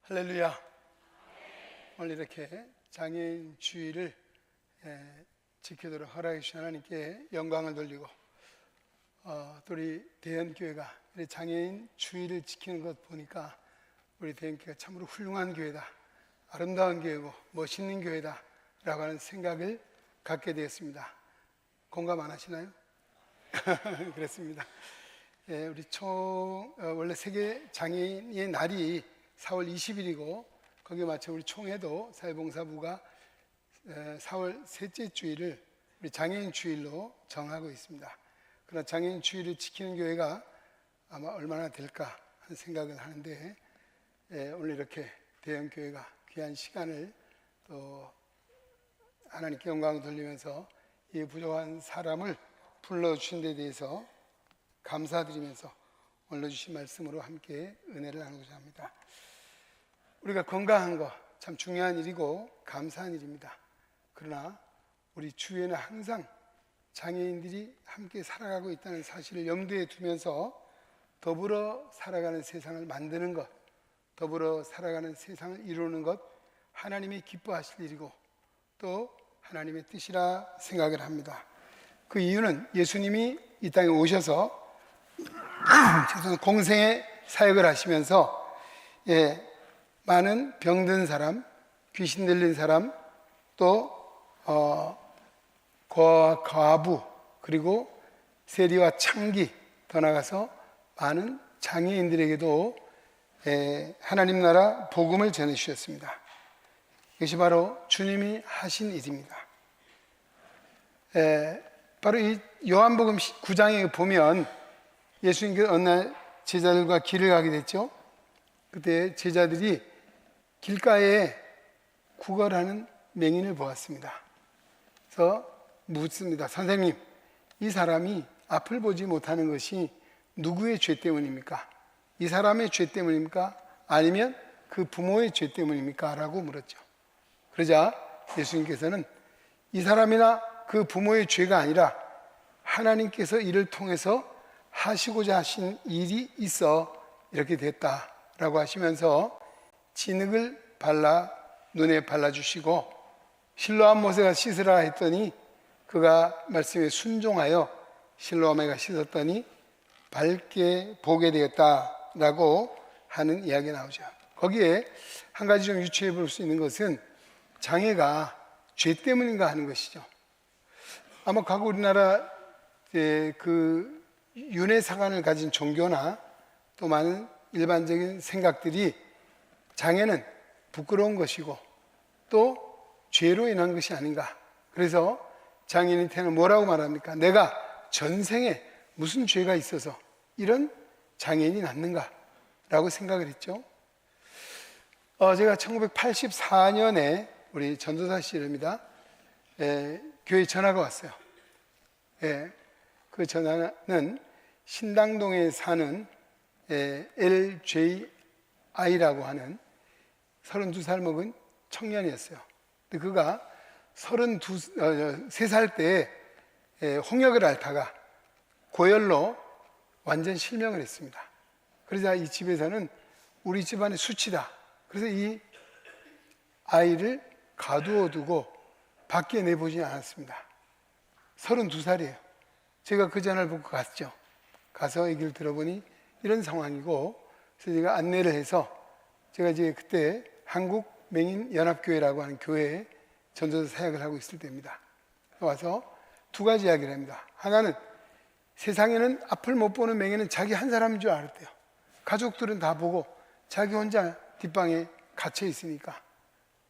할렐루야. 오늘 이렇게 장애인 주일을 지키도록 허락해 주신 하나님께 영광을 돌리고 또 우리 대연교회가 장애인 주일을 지키는 것 보니까 우리 대연교회가 참으로 훌륭한 교회다, 아름다운 교회고 멋있는 교회다 라고 하는 생각을 갖게 되었습니다. 공감 안 하시나요? 그렇습니다. 우리 원래 세계 장애인의 날이 4월 20일이고 거기에 맞춰 우리 총회도 사회봉사부가 4월 셋째 주일을 우리 장애인 주일로 정하고 있습니다. 그러나 장애인 주일을 지키는 교회가 아마 얼마나 될까 하는 생각을 하는데 오늘 이렇게 대형교회가 귀한 시간을 또 하나님께 영광을 돌리면서 이 부족한 사람을 불러주신 데 대해서 감사드리면서 오늘 주신 말씀으로 함께 은혜를 나누고자 합니다. 우리가 건강한 거 참 중요한 일이고 감사한 일입니다. 그러나 우리 주위에는 항상 장애인들이 함께 살아가고 있다는 사실을 염두에 두면서 더불어 살아가는 세상을 만드는 것, 더불어 살아가는 세상을 이루는 것, 하나님이 기뻐하실 일이고 또 하나님의 뜻이라 생각을 합니다. 그 이유는 예수님이 이 땅에 오셔서 공생의 사역을 하시면서 많은 병든 사람, 귀신 들린 사람, 또 과부, 그리고 세리와 창기, 더 나아가서 많은 장애인들에게도 하나님 나라 복음을 전해주셨습니다. 이것이 바로 주님이 하신 일입니다. 바로 이 요한복음 9장에 보면 예수님께서 어느 날 제자들과 길을 가게 됐죠. 그때 제자들이 길가에 구걸하는 맹인을 보았습니다. 그래서 묻습니다. 선생님, 이 사람이 앞을 보지 못하는 것이 누구의 죄 때문입니까? 이 사람의 죄 때문입니까? 아니면 그 부모의 죄 때문입니까? 라고 물었죠. 그러자 예수님께서는 이 사람이나 그 부모의 죄가 아니라 하나님께서 이를 통해서 하시고자 하신 일이 있어 이렇게 됐다라고 하시면서 진흙을 눈에 발라주시고 실로암 모세가 씻으라 했더니 그가 말씀에 순종하여 실로암에가 씻었더니 밝게 보게 되었다라고 하는 이야기가 나오죠. 거기에 한 가지 좀 유추해 볼 수 있는 것은 장애가 죄 때문인가 하는 것이죠. 아마 과거 우리나라 그 윤회사관을 가진 종교나 또 많은 일반적인 생각들이 장애는 부끄러운 것이고 또 죄로 인한 것이 아닌가. 그래서 장애인한테는 뭐라고 말합니까? 내가 전생에 무슨 죄가 있어서 이런 장애인이 났는가 라고 생각을 했죠. 제가 1984년에 우리 전도사 시절입니다. 교회 전화가 왔어요. 그 전화는 신당동에 사는 LJI라고 하는 32살 먹은 청년이었어요. 근데 그가 33살 때 홍역을 앓다가 고열로 완전 실명을 했습니다. 그러자 이 집에서는 우리 집안의 수치다. 그래서 이 아이를 가두어 두고 밖에 내보지 않았습니다. 32살이에요. 제가 그 전화를 보고 갔죠. 가서 얘기를 들어보니 이런 상황이고, 그래서 제가 안내를 해서 제가 이제 그때 한국맹인연합교회라고 하는 교회에 전도사 사역을 하고 있을 때입니다. 와서 두 가지 이야기를 합니다. 하나는 세상에는 앞을 못 보는 맹인은 자기 한 사람인 줄 알았대요. 가족들은 다 보고 자기 혼자 뒷방에 갇혀 있으니까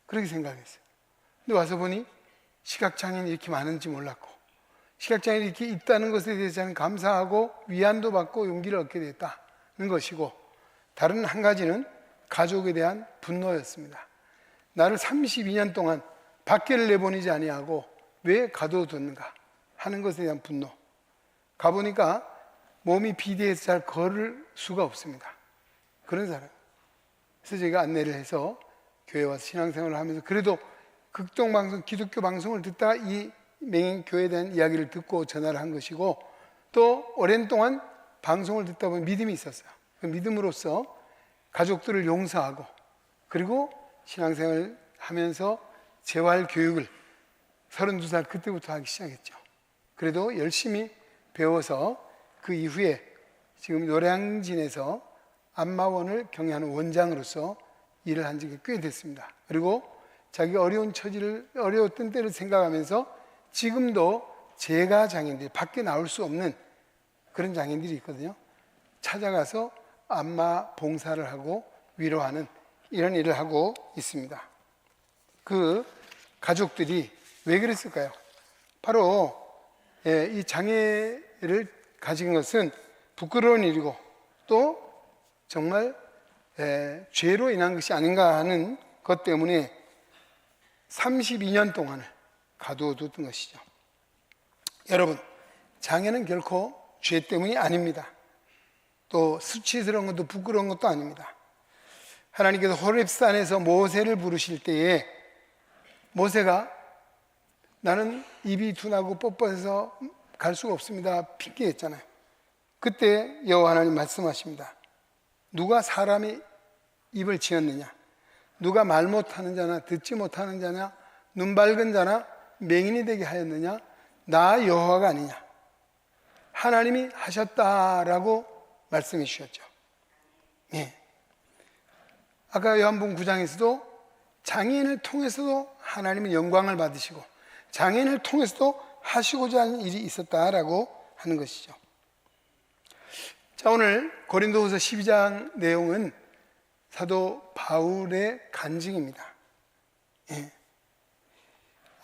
그렇게 생각했어요. 근데 와서 보니 시각장애인이 이렇게 많은지 몰랐고, 시각장애인이 이렇게 있다는 것에 대해서는 감사하고 위안도 받고 용기를 얻게 됐다는 것이고, 다른 한 가지는 가족에 대한 분노였습니다. 나를 32년 동안 밖에를 내보내지 아니하고 왜 가둬뒀는가 하는 것에 대한 분노. 가보니까 몸이 비대해서 잘 걸을 수가 없습니다. 그런 사람. 그래서 제가 안내를 해서 교회 와서 신앙생활을 하면서 그래도 극동방송, 기독교 방송을 듣다가 이 맹인교회에 대한 이야기를 듣고 전화를 한 것이고, 또 오랜 동안 방송을 듣다 보면 믿음이 있었어요. 그 믿음으로써 가족들을 용서하고 그리고 신앙생활을 하면서 재활 교육을 32살 그때부터 하기 시작했죠. 그래도 열심히 배워서 그 이후에 지금 노량진에서 안마원을 경영하는 원장으로서 일을 한 적이 꽤 됐습니다. 그리고 자기가 어려웠던 때를 생각하면서 지금도 재가 장애인들이 밖에 나올 수 없는 그런 장애인들이 있거든요. 찾아가서 안마 봉사를 하고 위로하는 이런 일을 하고 있습니다. 그 가족들이 왜 그랬을까요? 바로 이 장애를 가진 것은 부끄러운 일이고 또 정말 죄로 인한 것이 아닌가 하는 것 때문에 32년 동안을 가두어뒀던 것이죠. 여러분, 장애는 결코 죄 때문이 아닙니다. 또 수치스러운 것도 부끄러운 것도 아닙니다. 하나님께서 호렙산에서 모세를 부르실 때에 모세가 나는 입이 둔하고 뻣뻣해서 갈 수가 없습니다 핑계했잖아요. 그때 여호와 하나님 말씀하십니다. 누가 사람의 입을 지었느냐? 누가 말 못하는 자나 듣지 못하는 자나 눈 밝은 자나 맹인이 되게 하였느냐? 나 여호와가 아니냐? 하나님이 하셨다라고 말씀해 주셨죠. 예. 아까 요한복음 9장에서도 장애인을 통해서도 하나님은 영광을 받으시고 장애인을 통해서도 하시고자 하는 일이 있었다라고 하는 것이죠. 자, 오늘 고린도후서 12장 내용은 사도 바울의 간증입니다. 예.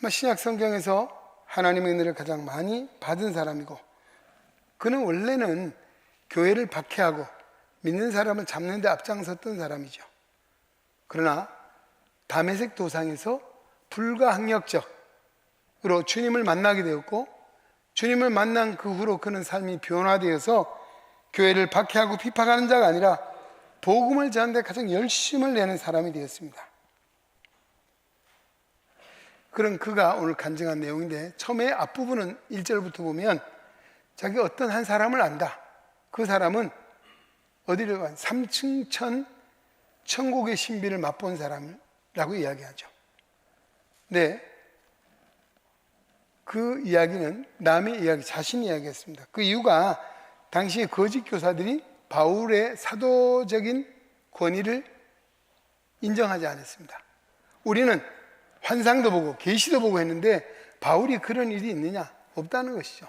아마 신약 성경에서 하나님의 은혜를 가장 많이 받은 사람이고 그는 원래는 교회를 박해하고 믿는 사람을 잡는 데 앞장섰던 사람이죠. 그러나 다메섹 도상에서 불가항력적으로 주님을 만나게 되었고 주님을 만난 그 후로 그는 삶이 변화되어서 교회를 박해하고 비판하는 자가 아니라 복음을 전하는 데 가장 열심을 내는 사람이 되었습니다. 그런 그가 오늘 간증한 내용인데 처음에 앞부분은 1절부터 보면 자기가 어떤 한 사람을 안다. 그 사람은 어디를 간 3층 천국의 신비를 맛본 사람이라고 이야기하죠. 네, 그 이야기는 남의 이야기, 자신의 이야기였습니다. 그 이유가 당시에 거짓 교사들이 바울의 사도적인 권위를 인정하지 않았습니다. 우리는 환상도 보고 계시도 보고 했는데 바울이 그런 일이 있느냐? 없다는 것이죠.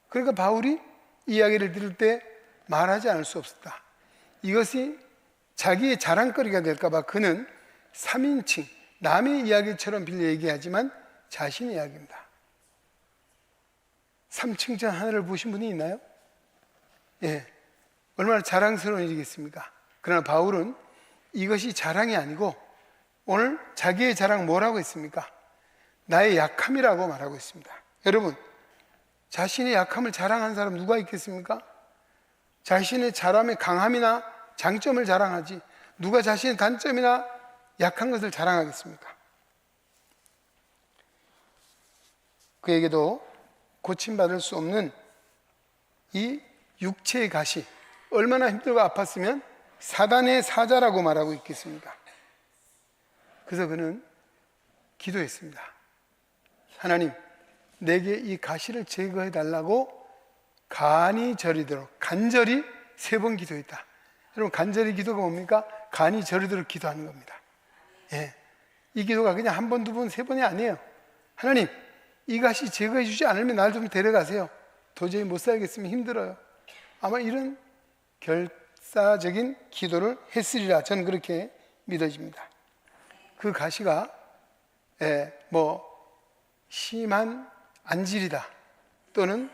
그러니까 바울이 이야기를 들을 때 말하지 않을 수 없었다. 이것이 자기의 자랑거리가 될까 봐 그는 3인칭, 남의 이야기처럼 빌려 얘기하지만 자신의 이야기입니다. 3층 하늘을 보신 분이 있나요? 예, 얼마나 자랑스러운 일이겠습니까? 그러나 바울은 이것이 자랑이 아니고 오늘 자기의 자랑 뭐라고 했습니까? 나의 약함이라고 말하고 있습니다. 여러분, 자신의 약함을 자랑한 사람 누가 있겠습니까? 자신의 사람의 강함이나 장점을 자랑하지 누가 자신의 단점이나 약한 것을 자랑하겠습니까? 그에게도 고침받을 수 없는 이 육체의 가시 얼마나 힘들고 아팠으면 사단의 사자라고 말하고 있겠습니까? 그래서 그는 기도했습니다. 하나님, 내게 이 가시를 제거해 달라고 간이 저리도록 간절히 3번 기도했다. 여러분, 간절히 기도가 뭡니까? 간이 저리도록 기도하는 겁니다. 예, 이 기도가 그냥 1번, 2번, 3번이 아니에요. 하나님, 이 가시 제거해 주지 않으면 날 좀 데려가세요. 도저히 못 살겠으면 힘들어요. 아마 이런 결사적인 기도를 했으리라 저는 그렇게 믿어집니다. 그 가시가 심한 안질이다 또는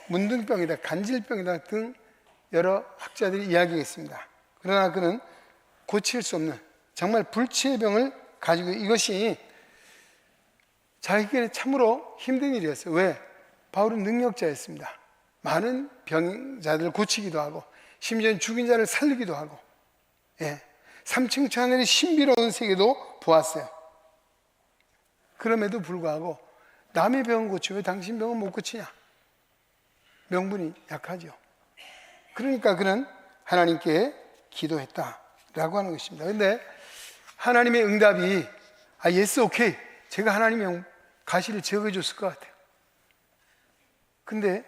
문둥병이다, 간질병이다 등 여러 학자들이 이야기했습니다. 그러나 그는 고칠 수 없는 정말 불치의 병을 가지고 이것이 자기에게는 참으로 힘든 일이었어요. 왜? 바울은 능력자였습니다. 많은 병자들을 고치기도 하고 심지어 죽인 자를 살리기도 하고 3층 하늘의 신비로운 세계도 보았어요. 그럼에도 불구하고 남의 병은 고치고 왜 당신 병은 못 고치냐? 명분이 약하죠. 그러니까 그는 하나님께 기도했다. 라고 하는 것입니다. 그런데 하나님의 응답이 예스 오케이, 제가 하나님의 가시를 제거해 줬을 것 같아요. 근데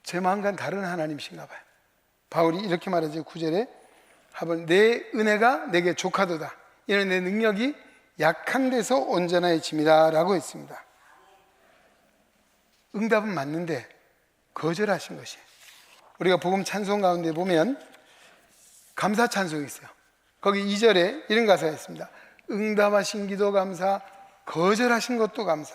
제 마음과는 다른 하나님이신가 봐요. 바울이 이렇게 말하죠. 9절에 하번 내 은혜가 내게 족하도다. 이는 내 능력이 약한 데서 온전해짐이다 라고 했습니다. 응답은 맞는데 거절하신 것이에요. 우리가 복음 찬송 가운데 보면 감사 찬송이 있어요. 거기 2절에 이런 가사가 있습니다. 응답하신 기도 감사, 거절하신 것도 감사.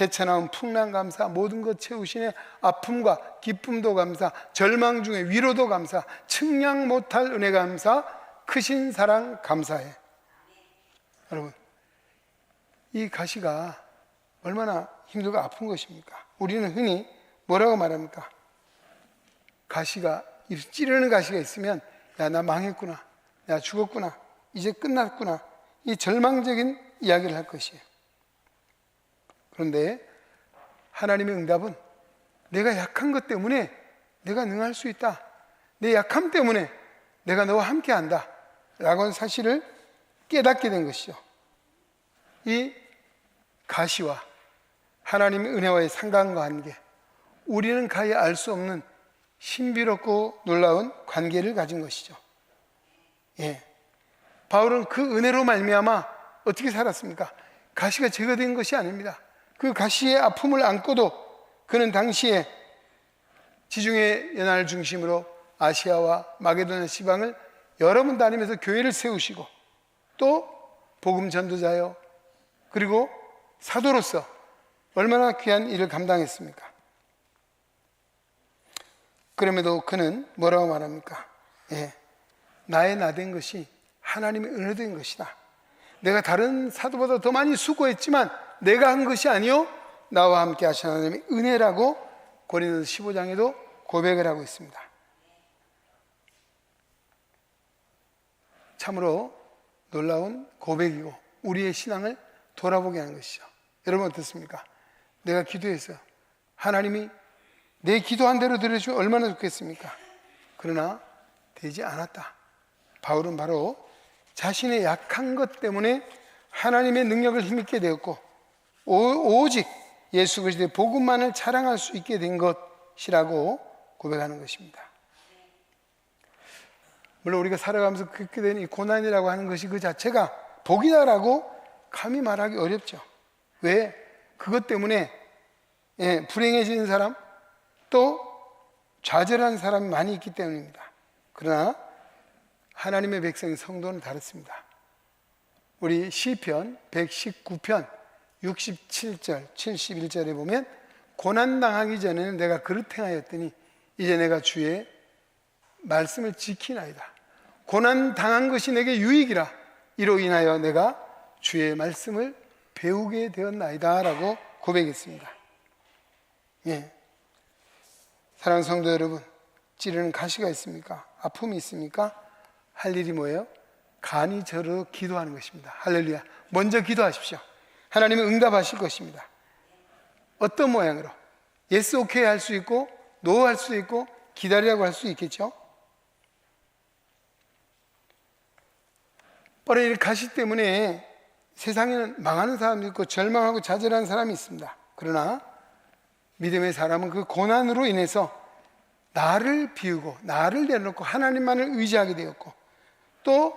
헤쳐나온 풍랑 감사, 모든 것 채우시네 아픔과 기쁨도 감사, 절망 중에 위로도 감사, 측량 못할 은혜 감사, 크신 사랑 감사해. 여러분, 이 가시가 얼마나 힘들고 아픈 것입니까? 우리는 흔히 뭐라고 말합니까? 가시가, 찌르는 가시가 있으면 야, 나 망했구나, 나 죽었구나, 이제 끝났구나, 이 절망적인 이야기를 할 것이에요. 그런데 하나님의 응답은 내가 약한 것 때문에 내가 능할 수 있다, 내 약함 때문에 내가 너와 함께한다 라고 하는 사실을 깨닫게 된 것이죠. 이 가시와 하나님의 은혜와의 상관관계, 우리는 가히 알 수 없는 신비롭고 놀라운 관계를 가진 것이죠. 바울은 그 은혜로 말미암아 어떻게 살았습니까? 가시가 제거된 것이 아닙니다. 그 가시의 아픔을 안고도 그는 당시에 지중해 연안을 중심으로 아시아와 마게도냐 지방을 여러 번 다니면서 교회를 세우시고 또 복음 전도자요, 그리고 사도로서 얼마나 귀한 일을 감당했습니까? 그럼에도 그는 뭐라고 말합니까? 나의 나된 것이 하나님의 은혜된 것이다. 내가 다른 사도보다 더 많이 수고했지만 내가 한 것이 아니요 나와 함께 하신 하나님의 은혜라고 고린도서 15장에도 고백을 하고 있습니다. 참으로 놀라운 고백이고 우리의 신앙을 돌아보게 하는 것이죠. 여러분 어떻습니까? 내가 기도해서 하나님이 내 기도한 대로 들어주면 얼마나 좋겠습니까? 그러나 되지 않았다. 바울은 바로 자신의 약한 것 때문에 하나님의 능력을 힘있게 되었고 오직 예수 그리스도의 복음만을 자랑할 수 있게 된 것이라고 고백하는 것입니다. 물론 우리가 살아가면서 그렇게 된 이 고난이라고 하는 것이 그 자체가 복이다라고 감히 말하기 어렵죠. 왜? 그것 때문에 불행해지는 사람, 또 좌절한 사람이 많이 있기 때문입니다. 그러나 하나님의 백성 성도는 다릅니다. 우리 시편 119편 67절 71절에 보면 고난당하기 전에는 내가 그릇 행하였더니 이제 내가 주의 말씀을 지키나이다. 고난당한 것이 내게 유익이라 이로 인하여 내가 주의 말씀을 배우게 되었나이다 라고 고백했습니다. 사랑하는 성도 여러분, 찌르는 가시가 있습니까? 아픔이 있습니까? 할 일이 뭐예요? 간이 저러 기도하는 것입니다. 할렐루야. 먼저 기도하십시오. 하나님은 응답하실 것입니다. 어떤 모양으로? 예스 오케이 할 수 있고 노 할 수 있고 기다리라고 할 수 있겠죠. 뻔히 가시 때문에 세상에는 망하는 사람도 있고 절망하고 좌절하는 사람이 있습니다. 그러나 믿음의 사람은 그 고난으로 인해서 나를 비우고 나를 내려놓고 하나님만을 의지하게 되었고 또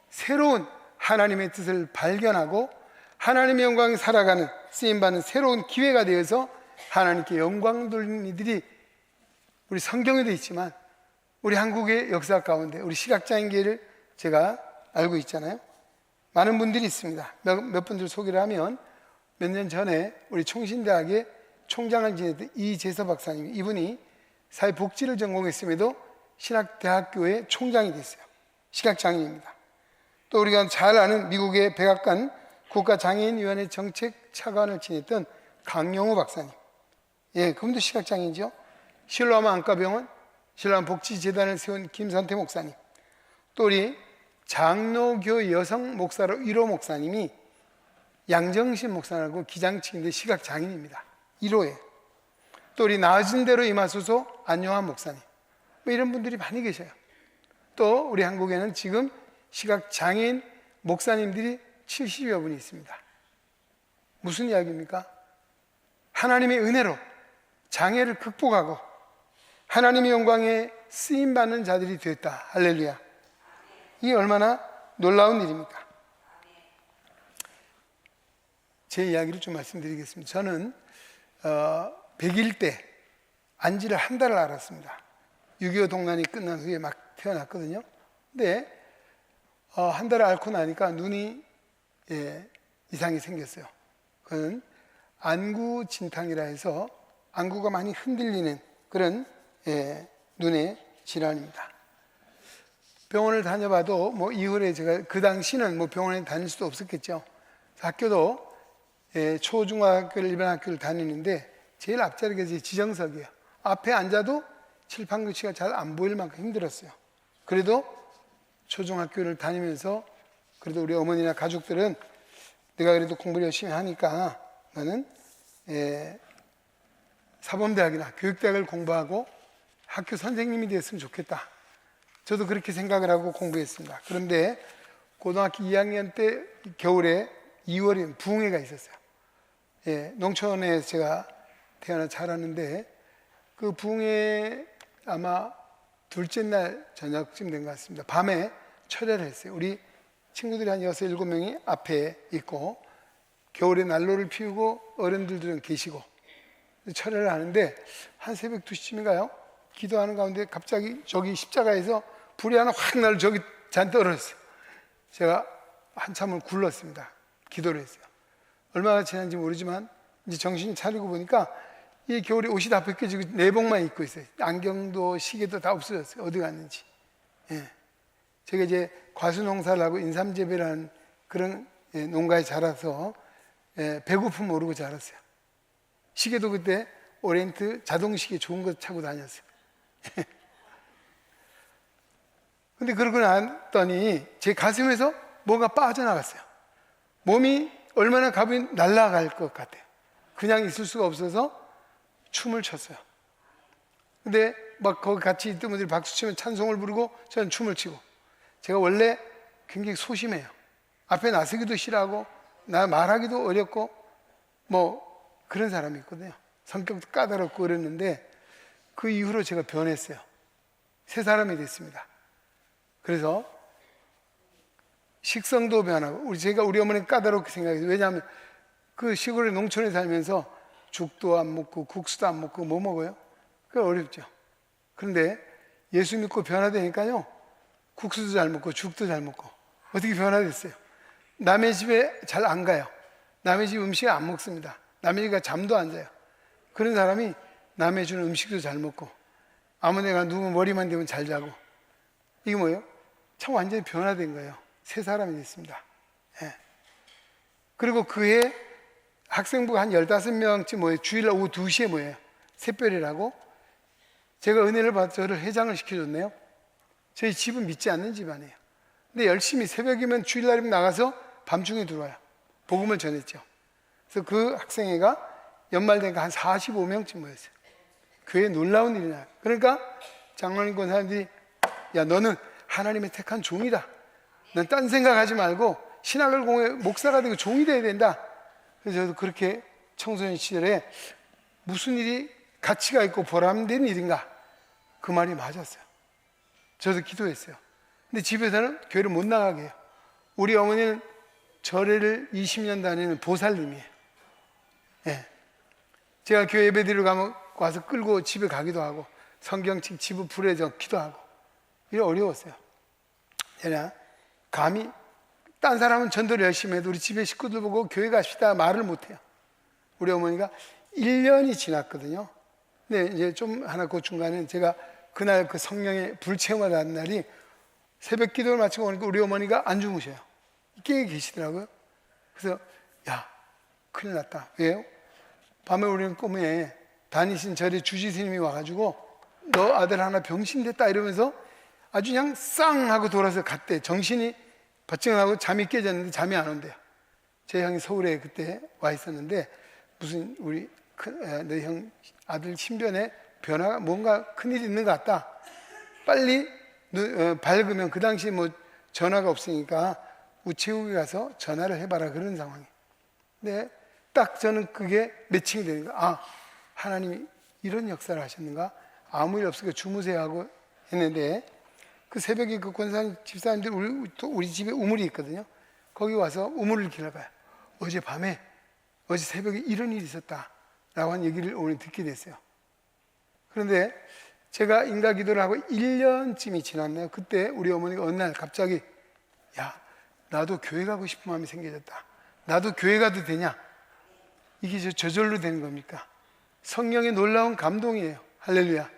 새로운 하나님의 뜻을 발견하고 하나님의 영광에 살아가는 쓰임받는 새로운 기회가 되어서 하나님께 영광 돌리는 이들이 우리 성경에도 있지만 우리 한국의 역사 가운데 우리 시각장애인계를 제가 알고 있잖아요. 많은 분들이 있습니다. 몇 분들 소개를 하면 몇 년 전에 우리 총신대학의 총장을 지냈던 이재서 박사님, 이분이 사회복지를 전공했음에도 신학대학교의 총장이 됐어요. 시각장애인입니다. 또 우리가 잘 아는 미국의 백악관 국가장애인위원회 정책차관을 지냈던 강영우 박사님, 그분도 시각장애인이죠. 실로암 안과병원, 실로암 복지재단을 세운 김선태 목사님, 또 우리 장로교 여성 목사로 1호 목사님이 양정신 목사라고 기장치인데 시각장애인입니다. 1호에. 또 우리 나아진 대로 임하소서 안용환 목사님, 이런 분들이 많이 계셔요. 또 우리 한국에는 지금 시각장애인 목사님들이 70여 분이 있습니다. 무슨 이야기입니까? 하나님의 은혜로 장애를 극복하고 하나님의 영광에 쓰임받는 자들이 됐다. 할렐루야. 이게 얼마나 놀라운 일입니까? 제 이야기를 좀 말씀드리겠습니다. 저는 100일 때 안지를 한 달을 알았습니다. 6.25 동란이 끝난 후에 막 태어났거든요. 근데 한 달을 앓고 나니까 눈이 이상이 생겼어요. 그건 안구 진탕이라 해서 안구가 많이 흔들리는 그런 눈의 질환입니다. 병원을 다녀봐도 뭐 이후에 제가 그 당시는 뭐 병원에 다닐 수도 없었겠죠. 학교도 초중학교를 일반 학교를 다니는데 제일 앞자리가 제 지정석이에요. 앞에 앉아도 칠판 글씨가 잘 안 보일 만큼 힘들었어요. 그래도 초중학교를 다니면서 그래도 우리 어머니나 가족들은 내가 그래도 공부를 열심히 하니까 나는 사범대학이나 교육대학을 공부하고 학교 선생님이 됐으면 좋겠다. 저도 그렇게 생각을 하고 공부했습니다. 그런데 고등학교 2학년 때 겨울에 2월에 부흥회가 있었어요. 농촌에 제가 태어나 자랐는데 그 부흥회 아마 둘째 날 저녁쯤 된 것 같습니다. 밤에 철회를 했어요. 우리 친구들이 한 6, 7명이 앞에 있고 겨울에 난로를 피우고 어른들은 계시고 철회를 하는데 한 새벽 2시쯤인가요? 기도하는 가운데 갑자기 저기 십자가에서 불이 하나 확 나를 저기 잔 떨어졌어요. 제가 한참을 굴렀습니다. 기도를 했어요. 얼마나 지난지 모르지만 이제 정신이 차리고 보니까 이 겨울에 옷이 다 벗겨지고 내복만 입고 있어요. 안경도 시계도 다 없어졌어요. 어디 갔는지. 제가 이제 과수농사를 하고 인삼재배라는 그런 농가에 자라서 배고픔 모르고 자랐어요. 시계도 그때 오리엔트 자동시계 좋은 거 차고 다녔어요. 근데 그러고 났더니 제 가슴에서 뭐가 빠져나갔어요. 몸이 얼마나 가벼운 날아갈 것 같아요. 그냥 있을 수가 없어서 춤을 췄어요. 근데 막 거기 같이 있던 분들이 박수 치면 찬송을 부르고 저는 춤을 추고. 제가 원래 굉장히 소심해요. 앞에 나서기도 싫어하고 나 말하기도 어렵고 뭐 그런 사람이 있거든요. 성격도 까다롭고 그랬는데 그 이후로 제가 변했어요. 새 사람이 됐습니다. 그래서 식성도 변하고 제가 우리 어머니는 까다롭게 생각해요. 왜냐하면 그 시골의 농촌에 살면서 죽도 안 먹고 국수도 안 먹고 뭐 먹어요? 그게 어렵죠. 그런데 예수 믿고 변화되니까요, 국수도 잘 먹고 죽도 잘 먹고. 어떻게 변화됐어요? 남의 집에 잘 안 가요. 남의 집 음식 안 먹습니다. 남의 집에 잠도 안 자요. 그런 사람이 남의 주는 음식도 잘 먹고 아무 데가 누우면 머리만 대면 잘 자고. 이게 뭐예요? 참 완전히 변화된 거예요. 새 사람이 됐습니다. 그리고 그해 학생부가 한 15명쯤 모여요. 주일날 오후 2시에 모여요. 새별이라고. 제가 은혜를 받아서 저를 회장을 시켜줬네요. 저희 집은 믿지 않는 집안이에요. 근데 열심히 새벽이면 주일날이면 나가서 밤중에 들어와요. 복음을 전했죠. 그래서 그 학생회가 연말 되니까 한 45명쯤 모였어요. 교회에 놀라운 일이냐. 그러니까 장로님 권 사람들이 야, 너는 하나님의 택한 종이다. 넌 딴 생각하지 말고 신학을 공부해 목사가 되고 종이 돼야 된다. 그래서 저도 그렇게 청소년 시절에 무슨 일이 가치가 있고 보람된 일인가, 그 말이 맞았어요. 저도 기도했어요. 근데 집에서는 교회를 못 나가게 해요. 우리 어머니는 절에를 20년 다니는 보살님이에요. 제가 교회 예배드리러 가면 와서 끌고 집에 가기도 하고 성경책 집을 불에 적기도 하고. 이게 어려웠어요. 그냥 감히 딴 사람은 전도를 열심히 해도 우리 집에 식구들 보고 교회 갑시다 말을 못해요. 우리 어머니가 1년이 지났거든요. 근데 이제 좀 하나 그 중간에 제가 그날 그 성령의 불체험을 하는 날이 새벽 기도를 마치고 오니까 우리 어머니가 안 주무셔요. 깨어 계시더라고요. 그래서 야, 큰일 났다. 왜요? 밤에 우리는 꿈에 다니신 절에 주지스님이 와가지고 너 아들 하나 병신됐다 이러면서 아주 그냥 쌍 하고 돌아서 갔대. 정신이 바짝 나고 잠이 깨졌는데 잠이 안 온대요. 제 형이 서울에 그때 와 있었는데 무슨 우리 내 형 아들 신변에 변화가 뭔가 큰일이 있는 것 같다. 빨리 밝으면 그 당시에 뭐 전화가 없으니까 우체국에 가서 전화를 해봐라 그런 상황이에요. 근데 딱 저는 그게 매칭이 되는 거예요. 아, 하나님이 이런 역사를 하셨는가? 아무 일 없으니까 주무세요 하고 했는데 그 새벽에 그 권사님 집사님들 우리 집에 우물이 있거든요. 거기 와서 우물을 길러봐요. 어제 새벽에 이런 일이 있었다 라고 한 얘기를 오늘 듣게 됐어요. 그런데 제가 인가 기도를 하고 1년쯤이 지났네요. 그때 우리 어머니가 어느 날 갑자기 야, 나도 교회 가고 싶은 마음이 생겨졌다. 나도 교회 가도 되냐? 이게 저절로 되는 겁니까? 성령의 놀라운 감동이에요. 할렐루야.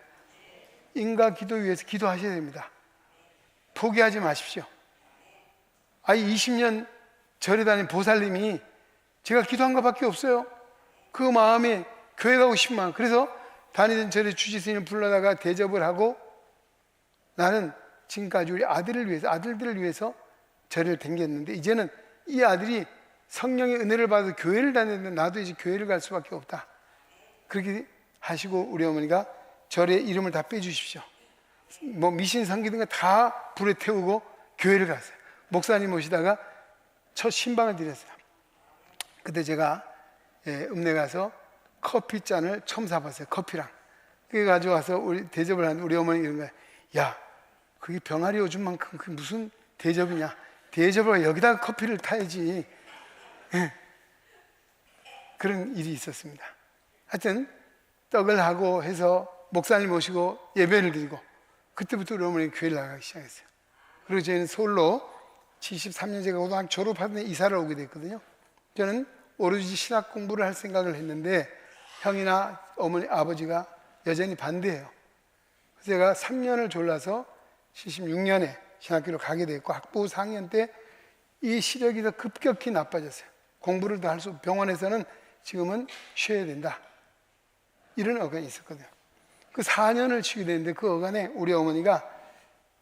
인가 기도 위해서 기도하셔야 됩니다. 포기하지 마십시오. 20년 절에 다닌 보살님이 제가 기도한 것밖에 없어요. 그 마음에 교회 가고 싶은 마음. 그래서 다니던 절에 주지스님을 불러다가 대접을 하고 나는 지금까지 우리 아들들을 위해서 절을 댕겼는데 이제는 이 아들이 성령의 은혜를 받아서 교회를 다녔는데 나도 이제 교회를 갈 수밖에 없다. 그렇게 하시고 우리 어머니가 절의 이름을 다 빼주십시오. 뭐 미신 섬기는 거 다 불에 태우고 교회를 갔어요. 목사님 모시다가 첫 신방을 드렸어요. 그때 제가 읍내 가서 커피 잔을 처음 사봤어요. 커피랑. 그게 가져와서 우리 대접을 하는 우리 어머니 이런 거야. 야, 그게 병아리 오줌만큼 그게 무슨 대접이냐? 대접을 여기다가 커피를 타야지. 그런 일이 있었습니다. 하여튼 떡을 하고 해서 목사님 모시고 예배를 드리고 그때부터 우리 어머니 교회를 나가기 시작했어요. 그리고 저희는 서울로 73년 제가 고등학교 졸업하던 이사를 오게 됐거든요. 저는 오로지 신학 공부를 할 생각을 했는데 형이나 어머니, 아버지가 여전히 반대해요. 그래서 제가 3년을 졸라서 76년에 신학교를 가게 됐고 학부 4학년 때 이 시력이 더 급격히 나빠졌어요. 공부를 더 할 수 없고 병원에서는 지금은 쉬어야 된다. 이런 어간이 있었거든요. 그 4년을 쉬게 됐는데 그 어간에 우리 어머니가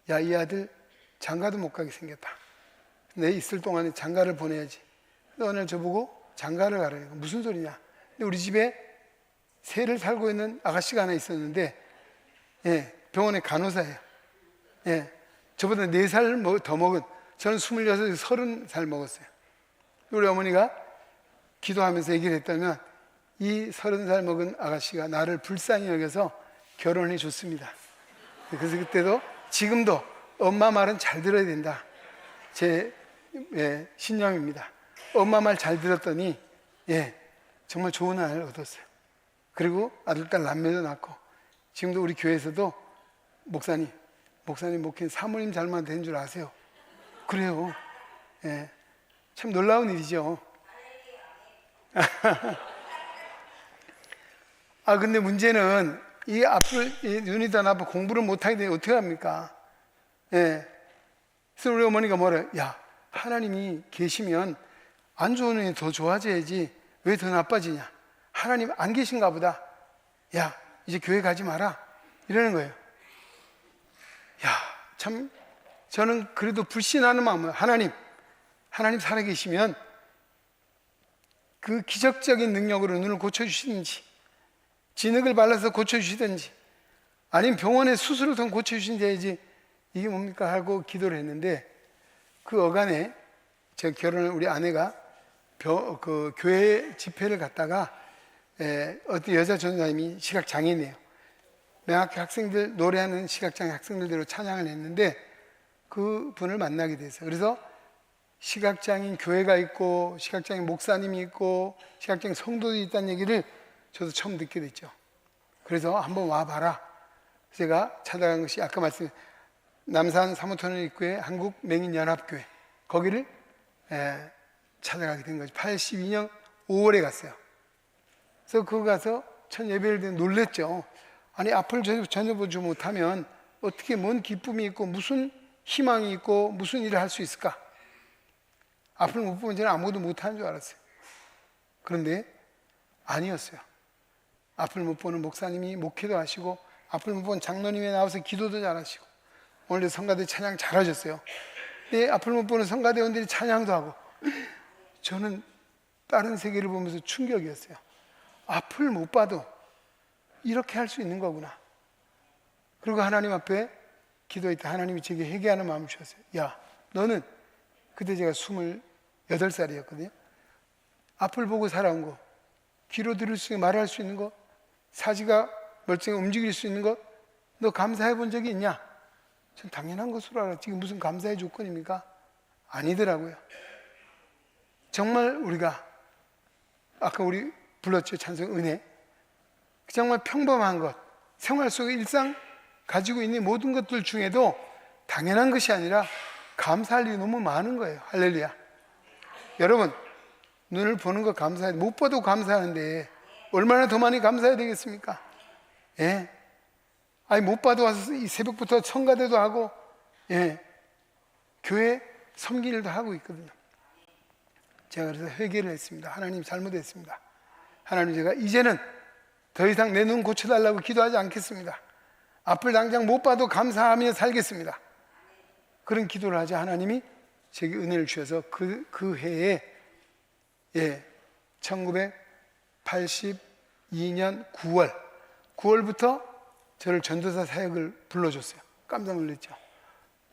야, 이 아들 장가도 못 가게 생겼다. 내 있을 동안에 장가를 보내야지. 그래서 오늘 저보고 장가를 가래요. 무슨 소리냐. 근데 우리 집에 새를 살고 있는 아가씨가 하나 있었는데 병원의 간호사예요. 저보다 4살 더 먹은 저는 26, 30살 먹었어요. 우리 어머니가 기도하면서 얘기를 했다면 이 30살 먹은 아가씨가 나를 불쌍히 여겨서 결혼해 줬습니다. 그래서 그때도 지금도 엄마 말은 잘 들어야 된다. 제 신념입니다. 엄마 말 잘 들었더니 정말 좋은 아이를 얻었어요. 그리고 아들, 딸, 남매도 낳고 지금도 우리 교회에서도 목사님 목회는 사모님 잘만 되는 줄 아세요? 그래요. 참 놀라운 일이죠. 근데 문제는 이 앞을 눈이 다 나빠 공부를 못하게 되면 어떻게 합니까? 그래서 우리 어머니가 뭐래요? 야, 하나님이 계시면 안 좋은 눈이 더 좋아져야지 왜 더 나빠지냐? 하나님 안 계신가 보다. 야, 이제 교회 가지 마라. 이러는 거예요. 야, 참 저는 그래도 불신하는 마음으로 하나님 살아계시면 그 기적적인 능력으로 눈을 고쳐주시든지 진흙을 발라서 고쳐주시든지 아니면 병원에 수술을 통해 고쳐주신다야지 이게 뭡니까 하고 기도를 했는데 그 어간에 제 결혼을 우리 아내가 그 교회 집회를 갔다가 어떤 여자 전도사님이 시각장애인이에요. 명학교 학생들 노래하는 시각장애 학생들대로 찬양을 했는데 그 분을 만나게 됐어요. 그래서 시각장애인 교회가 있고 시각장애인 목사님이 있고 시각장애인 성도들이 있다는 얘기를 저도 처음 듣게 됐죠. 그래서 한번 와봐라. 제가 찾아간 것이 아까 말씀 남산 사무터널 입구에 한국맹인연합교회 거기를 찾아가게 된 거죠. 82년 5월에 갔어요. 그래서 거기 가서 첫 예배를 드는 놀랬죠. 아니 앞을 전혀 보지 못하면 어떻게 뭔 기쁨이 있고 무슨 희망이 있고 무슨 일을 할 수 있을까? 앞을 못 보면 저는 아무것도 못하는 줄 알았어요. 그런데 아니었어요. 앞을 못 보는 목사님이 목회도 하시고 앞을 못 보는 장로님이 나와서 기도도 잘하시고 오늘도 성가대 찬양 잘하셨어요. 앞을 못 보는 성가대원들이 찬양도 하고 저는 다른 세계를 보면서 충격이었어요. 앞을 못 봐도 이렇게 할 수 있는 거구나. 그리고 하나님 앞에 기도할 때 하나님이 제게 회개하는 마음을 주셨어요. 야, 너는, 그때 제가 28살이었거든요. 앞을 보고 살아온 거, 귀로 들을 수 있는, 말할 수 있는 거, 사지가 멀쩡히 움직일 수 있는 것, 너 감사해 본 적이 있냐? 전 당연한 것으로 알아. 지금 무슨 감사의 조건입니까? 아니더라고요. 정말 우리가 아까 우리 불렀죠, 찬송 은혜. 정말 평범한 것, 생활 속의 일상 가지고 있는 모든 것들 중에도 당연한 것이 아니라 감사할 일이 너무 많은 거예요. 할렐루야. 여러분, 눈을 보는 거 감사해야 돼. 못 봐도 감사하는데 얼마나 더 많이 감사해야 되겠습니까? 예. 아니, 못 봐도 와서 이 새벽부터 성가대도 하고, 예. 교회 섬길 일도 하고 있거든요. 제가 그래서 회개를 했습니다. 하나님 잘못했습니다. 하나님, 제가 이제는 더 이상 내 눈 고쳐달라고 기도하지 않겠습니다. 앞을 당장 못 봐도 감사하며 살겠습니다. 그런 기도를 하자 하나님이 제게 은혜를 주셔서 그 해에, 예, 1982년 9월부터 저를 전도사 사역을 불러줬어요. 깜짝 놀랐죠.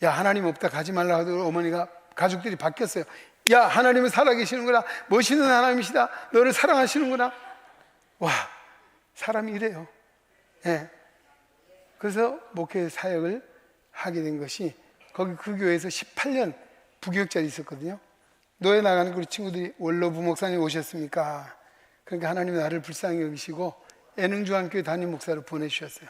야, 하나님 없다 가지 말라 하더니 어머니가, 가족들이 바뀌었어요. 야, 하나님은 살아계시는구나. 멋있는 하나님이시다. 너를 사랑하시는구나. 와, 사람이 이래요. 예. 그래서 목회 사역을 하게 된 것이, 거기 그 교회에서 18년 부교육자리 있었거든요. 노예 나가는 우리 친구들이, 원로 부목사님 오셨습니까? 그러니까 하나님이 나를 불쌍히 여기시고 애능중앙교회 담임 목사로 보내주셨어요.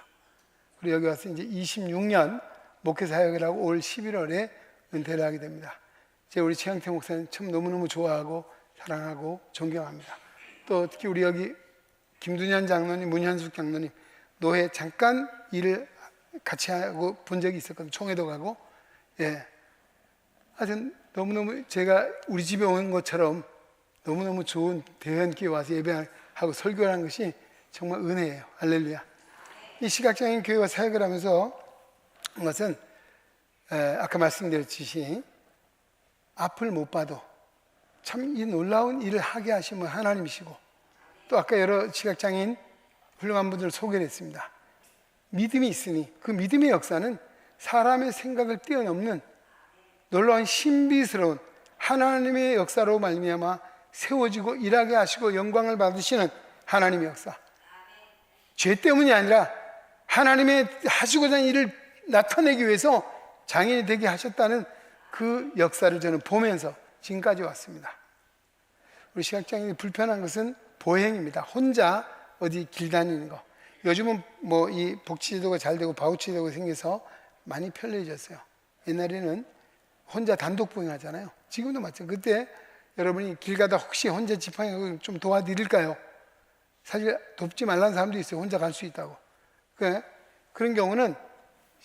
그리고 여기 와서 이제 26년 목회 사역을 하고 올 11월에 은퇴를 하게 됩니다. 제가 우리 최양태 목사님 참 너무너무 좋아하고 사랑하고 존경합니다. 또 특히 우리 여기 김두년 장로님, 문현숙 장로님 노회 잠깐 일을 같이 하고 본 적이 있었거든요. 총회도 가고. 예. 하여튼 너무너무 제가 우리 집에 온 것처럼 너무너무 좋은 대현교회 와서 예배하고 설교를 한 것이 정말 은혜예요. 할렐루야. 이 시각장애인 교회와 사역을 하면서 것은 아까 말씀드렸듯이 앞을 못 봐도 참 이 놀라운 일을 하게 하신 분 하나님이시고, 또 아까 여러 시각장애인 훌륭한 분들을 소개를 했습니다. 믿음이 있으니 그 믿음의 역사는 사람의 생각을 뛰어넘는 놀라운 신비스러운 하나님의 역사로 말미암아 세워지고 일하게 하시고 영광을 받으시는 하나님의 역사. 죄 때문이 아니라 하나님의 하시고자 하는 일을 나타내기 위해서 장애인이 되게 하셨다는 그 역사를 저는 보면서 지금까지 왔습니다. 우리 시각장애인이 불편한 것은 보행입니다. 혼자 어디 길 다니는 거. 요즘은 뭐 이 복지제도가 잘 되고 바우처 제도가 생겨서 많이 편리해졌어요. 옛날에는 혼자 단독 보행하잖아요. 지금도 마찬가지. 그때 여러분이 길 가다 혹시 혼자 지팡이 좀 도와드릴까요? 사실 돕지 말라는 사람도 있어요. 혼자 갈 수 있다고. 그런 경우는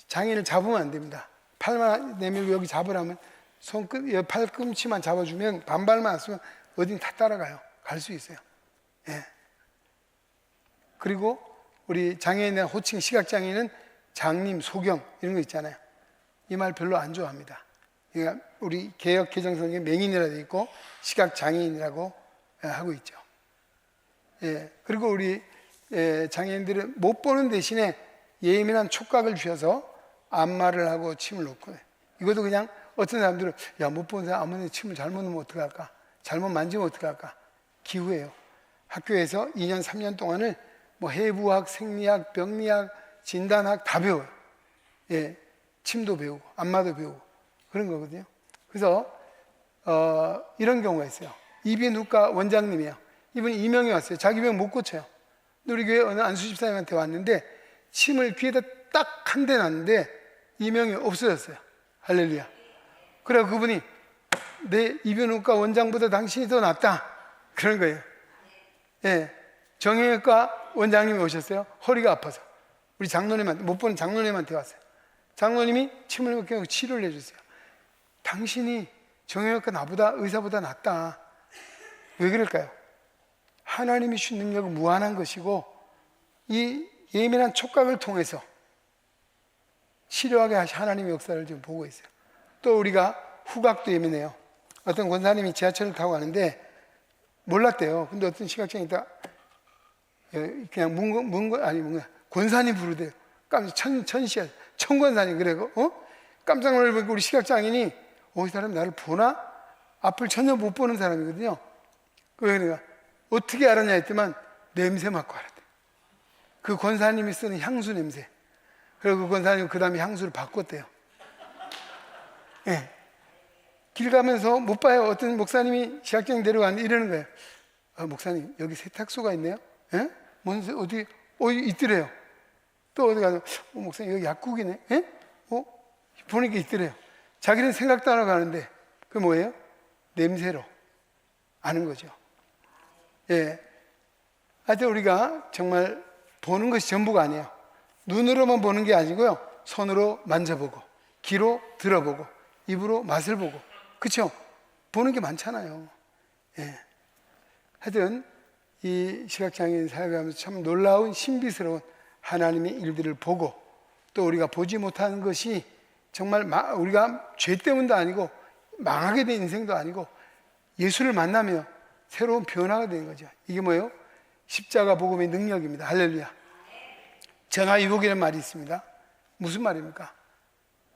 장애인을 잡으면 안 됩니다. 팔만 내밀고 여기 잡으라면 손끝, 팔꿈치만 잡아주면, 반발만 안 쓰면 어딘 다 따라가요. 갈 수 있어요. 예. 그리고 우리 장애인의 호칭 시각장애인은 장님, 소경 이런 거 있잖아요. 이 말 별로 안 좋아합니다. 그러니까 우리 개역 개정성경에 맹인이라 되어 있고 시각장애인이라고 하고 있죠. 예. 그리고 우리 장애인들은 못 보는 대신에 예민한 촉각을 주셔서 안마를 하고 침을 놓고, 이것도 그냥 어떤 사람들은 야, 못 보는 사람 아무나 침을 잘못 놓으면 어떡할까? 잘못 만지면 어떡할까? 기후예요. 학교에서 2년, 3년 동안을 뭐 해부학, 생리학, 병리학, 진단학 다 배워요. 예, 침도 배우고 안마도 배우고 그런 거거든요. 그래서 이런 경우가 있어요. 이비인후과 원장님이에요. 이분이 이명이 왔어요. 자기 병 못 고쳐요. 우리 교회 어느 안수 집사님한테 왔는데 침을 귀에다 딱 한 대 놨는데 이명이 없어졌어요. 할렐루야. 그래서 그분이 내 이비인후과 원장보다 당신이 더 낫다 그런 거예요. 예, 정형외과 원장님이 오셨어요. 허리가 아파서 우리 장로님한테, 못 보는 장로님한테 왔어요. 장로님이 침을 먹게 치료를 해주세요. 당신이 정형외과 나보다, 의사보다 낫다. 왜 그럴까요? 하나님이 주신 능력은 무한한 것이고 이 예민한 촉각을 통해서 치료하게 하신 하나님의 역사를 지금 보고 있어요. 또 우리가 후각도 예민해요. 어떤 권사님이 지하철을 타고 가는데 몰랐대요. 근데 어떤 시각장애인이 딱 그냥 권사님 부르대요. 깜짝 천시야. 청권사님 그래 깜짝 놀라고 우리 시각장애인이 이 사람 나를 보나? 앞을 전혀 못 보는 사람이거든요. 그러니까 어떻게 알았냐 했더만 냄새 맡고 알았대. 그 권사님이 쓰는 향수 냄새. 그리고 그 권사님은 그 다음에 향수를 바꿨대요. 예. 길 가면서 못 봐요. 어떤 목사님이 시각장애인 데려가는데 이러는 거예요. 목사님 여기 세탁소가 있네요. 예? 뭔 어디 있더래요. 또 어디 가서 목사님 여기 약국이네. 예? 보니까 있더래요. 자기는 생각도 안 하고 가는데 그 뭐예요? 냄새로 아는 거죠. 예. 하여튼 우리가 정말 보는 것이 전부가 아니에요. 눈으로만 보는 게 아니고요. 손으로 만져보고 귀로 들어보고 입으로 맛을 보고 그렇죠? 보는 게 많잖아요. 예. 하여튼 이 시각장애인 사역하면서 참 놀라운 신비스러운 하나님의 일들을 보고 또 우리가 보지 못하는 것이 정말 우리가 죄 때문도 아니고 망하게 된 인생도 아니고 예수를 만나며 새로운 변화가 되는 거죠. 이게 뭐예요? 십자가 복음의 능력입니다. 할렐루야. 정화유복이라는 말이 있습니다. 무슨 말입니까?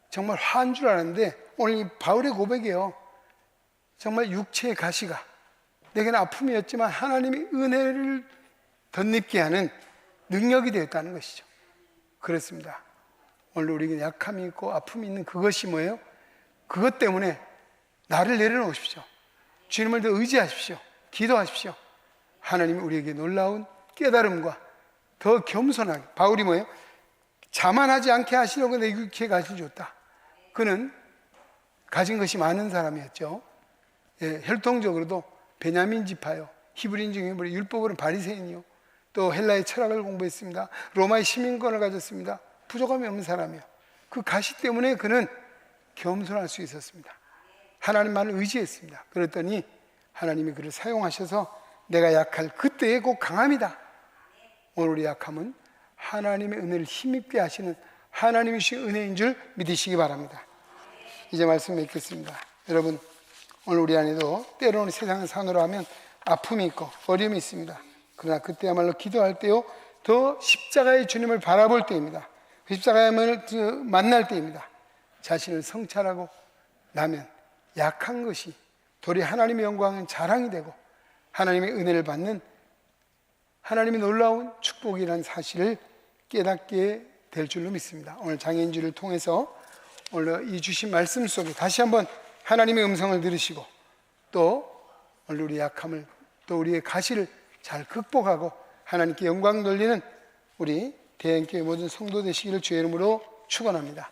정말 화한 줄 알았는데 오늘 이 바울의 고백이에요. 정말 육체의 가시가 내게는 아픔이었지만 하나님의 은혜를 덧입게 하는 능력이 되었다는 것이죠. 그렇습니다. 오늘 우리에게 약함이 있고 아픔이 있는 그것이 뭐예요? 그것 때문에 나를 내려놓으십시오. 주님을 더 의지하십시오. 기도하십시오. 하나님이 우리에게 놀라운 깨달음과 더 겸손하게 바울이 뭐예요? 자만하지 않게 하시려고 내 육체의 가시를 줬다. 그는 가진 것이 많은 사람이었죠. 예, 혈통적으로도 베냐민 지파요, 히브리인 중에 율법으로는 바리새인이요, 또 헬라의 철학을 공부했습니다. 로마의 시민권을 가졌습니다. 부족함이 없는 사람이요. 그 가시 때문에 그는 겸손할 수 있었습니다. 하나님만을 의지했습니다. 그랬더니 하나님이 그를 사용하셔서 내가 약할 그때의 곧 강함이다. 오늘 우리 약함은 하나님의 은혜를 힘입게 하시는 하나님이 주신 은혜인 줄 믿으시기 바랍니다. 이제 말씀 맺겠습니다. 여러분, 오늘 우리 안에도 때로는 세상을 산으로 하면 아픔이 있고 어려움이 있습니다. 그러나 그때야말로 기도할 때요 더 십자가의 주님을 바라볼 때입니다. 십자가야말로 만날 때입니다. 자신을 성찰하고 나면 약한 것이 도리 하나님의 영광은 자랑이 되고 하나님의 은혜를 받는 하나님의 놀라운 축복이라는 사실을 깨닫게 될 줄로 믿습니다. 오늘 장애인주의를 통해서 오늘 이 주신 말씀 속에 다시 한번 하나님의 음성을 들으시고 또 오늘 우리의 약함을 또 우리의 가시를 잘 극복하고 하나님께 영광 돌리는 우리 대한교회 모든 성도 되시기를 주의 이름으로 축원합니다.